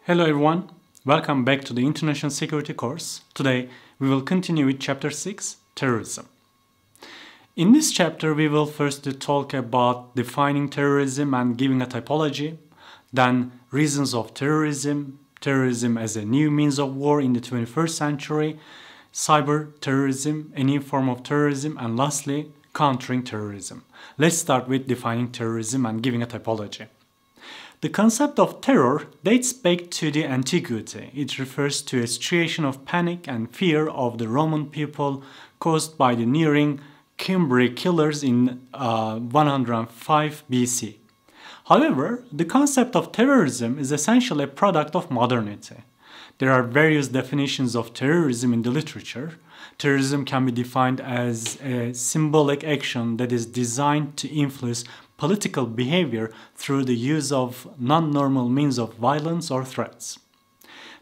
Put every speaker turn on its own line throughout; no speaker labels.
Hello everyone, welcome back to the International Security course. Today we will continue with Chapter 6, Terrorism. In this chapter we will first talk about defining terrorism and giving a typology, then reasons of terrorism, terrorism as a new means of war in the 21st century, cyber terrorism, a new form of terrorism, and lastly, countering terrorism. Let's start with defining terrorism and giving a typology. The concept of terror dates back to the antiquity. It refers to a situation of panic and fear of the Roman people caused by the nearing Cimbri killers in 105 BC. However, the concept of terrorism is essentially a product of modernity. There are various definitions of terrorism in the literature. Terrorism can be defined as a symbolic action that is designed to influence political behavior through the use of non-normal means of violence or threats.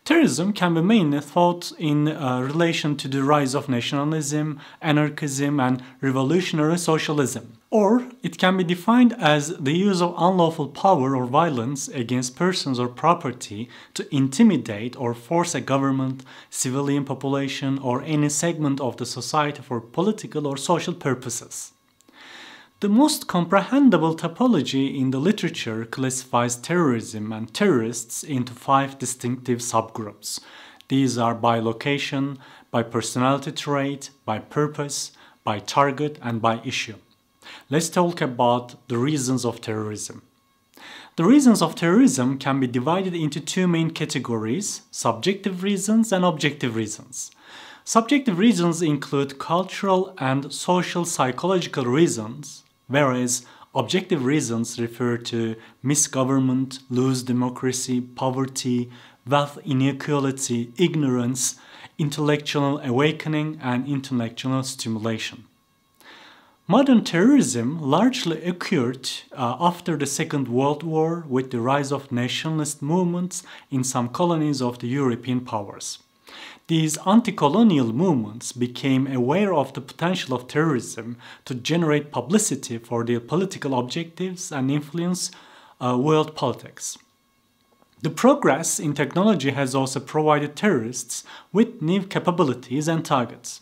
Terrorism can be mainly thought in relation to the rise of nationalism, anarchism, and revolutionary socialism. Or it can be defined as the use of unlawful power or violence against persons or property to intimidate or force a government, civilian population, or any segment of the society for political or social purposes. The most comprehensible typology in the literature classifies terrorism and terrorists into 5 distinctive subgroups. These are by location, by personality trait, by purpose, by target, and by issue. Let's talk about the reasons of terrorism. The reasons of terrorism can be divided into 2 main categories: subjective reasons and objective reasons. Subjective reasons include cultural and social psychological reasons, whereas objective reasons refer to misgovernment, loose democracy, poverty, wealth inequality, ignorance, intellectual awakening, and intellectual stimulation. Modern terrorism largely occurred after the Second World War with the rise of nationalist movements in some colonies of the European powers. These anti-colonial movements became aware of the potential of terrorism to generate publicity for their political objectives and influence world politics. The progress in technology has also provided terrorists with new capabilities and targets.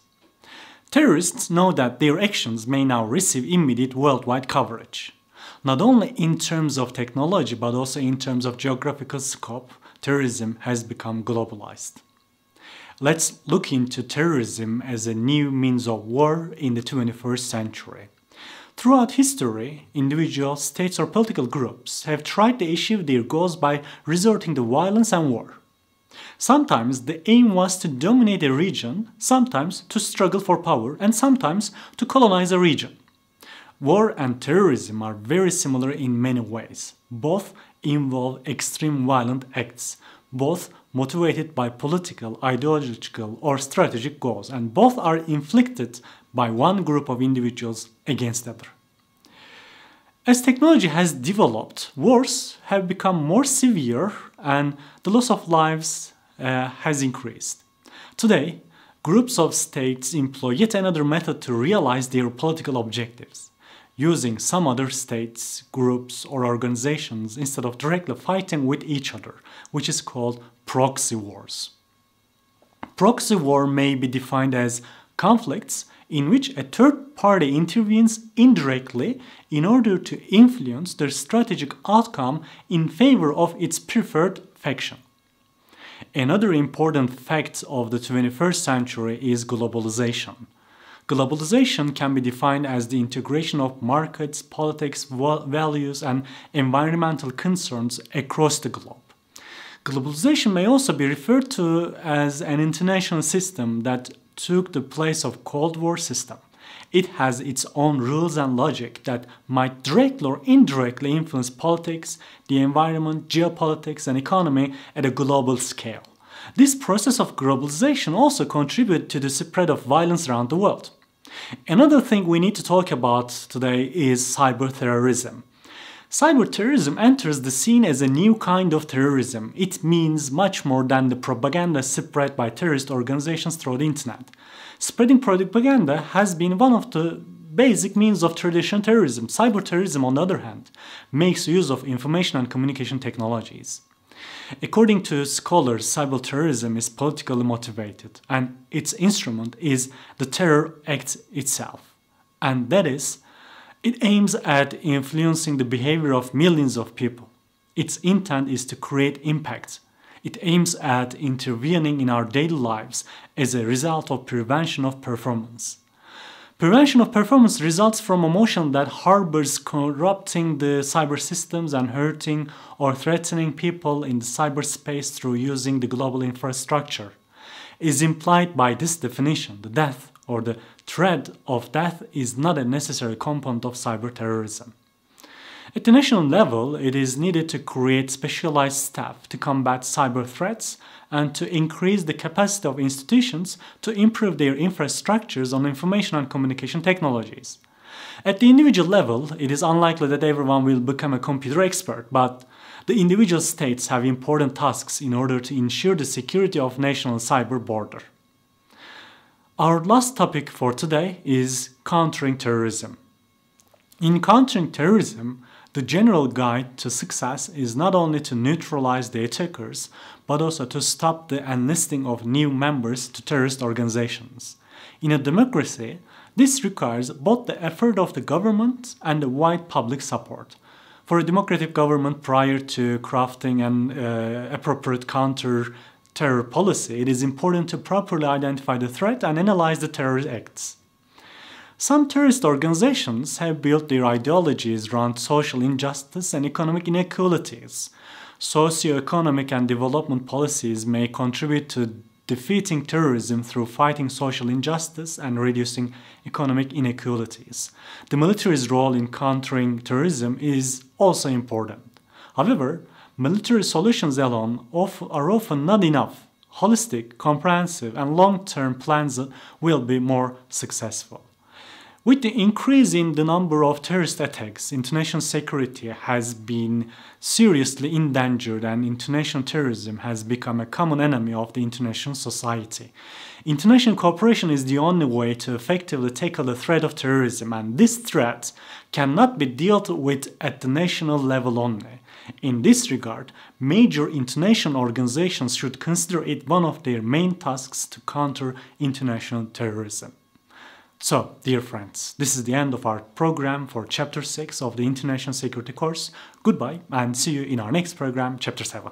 Terrorists know that their actions may now receive immediate worldwide coverage. Not only in terms of technology but also in terms of geographical scope, terrorism has become globalized. Let's look into terrorism as a new means of war in the 21st century. Throughout history, individuals, states, or political groups have tried to achieve their goals by resorting to violence and war. Sometimes the aim was to dominate a region, sometimes to struggle for power, and sometimes to colonize a region. War and terrorism are very similar in many ways. Both involve extreme violent acts, both motivated by political, ideological, or strategic goals, and both are inflicted by one group of individuals against the other. As technology has developed, wars have become more severe and the loss of lives has increased. Today, groups of states employ yet another method to realize their political objectives, using some other states, groups, or organizations instead of directly fighting with each other, which is called proxy wars. Proxy war may be defined as conflicts in which a third party intervenes indirectly in order to influence the strategic outcome in favor of its preferred faction. Another important fact of the 21st century is globalization. Globalization can be defined as the integration of markets, politics, values, and environmental concerns across the globe. Globalization may also be referred to as an international system that took the place of Cold War system. It has its own rules and logic that might directly or indirectly influence politics, the environment, geopolitics, and economy at a global scale. This process of globalization also contributes to the spread of violence around the world. Another thing we need to talk about today is cyber terrorism. Cyber terrorism enters the scene as a new kind of terrorism. It means much more than the propaganda spread by terrorist organizations through the internet. Spreading propaganda has been one of the basic means of traditional terrorism. Cyber terrorism, on the other hand, makes use of information and communication technologies. According to scholars, cyberterrorism is politically motivated, and its instrument is the terror act itself. And that is, it aims at influencing the behavior of millions of people. Its intent is to create impact. It aims at intervening in our daily lives as a result of prevention of performance. Prevention of performance results from a motion that harbors corrupting the cyber systems and hurting or threatening people in the cyberspace through using the global infrastructure. Is implied by this definition, the death or the threat of death is not a necessary component of cyber terrorism. At the national level, it is needed to create specialized staff to combat cyber threats and to increase the capacity of institutions to improve their infrastructures on information and communication technologies. At the individual level, it is unlikely that everyone will become a computer expert, but the individual states have important tasks in order to ensure the security of national cyber border. Our last topic for today is countering terrorism. In countering terrorism, the general guide to success is not only to neutralize the attackers, but also to stop the enlisting of new members to terrorist organizations. In a democracy, this requires both the effort of the government and the wide public support. For a democratic government, prior to crafting an appropriate counter-terror policy, it is important to properly identify the threat and analyze the terrorist acts. Some terrorist organizations have built their ideologies around social injustice and economic inequalities. Socio-economic and development policies may contribute to defeating terrorism through fighting social injustice and reducing economic inequalities. The military's role in countering terrorism is also important. However, military solutions alone are often not enough. Holistic, comprehensive, and long-term plans will be more successful. With the increase in the number of terrorist attacks, international security has been seriously endangered and international terrorism has become a common enemy of the international society. International cooperation is the only way to effectively tackle the threat of terrorism, and this threat cannot be dealt with at the national level only. In this regard, major international organizations should consider it one of their main tasks to counter international terrorism. So, dear friends, this is the end of our program for Chapter 6 of the International Security course. Goodbye and see you in our next program, Chapter 7.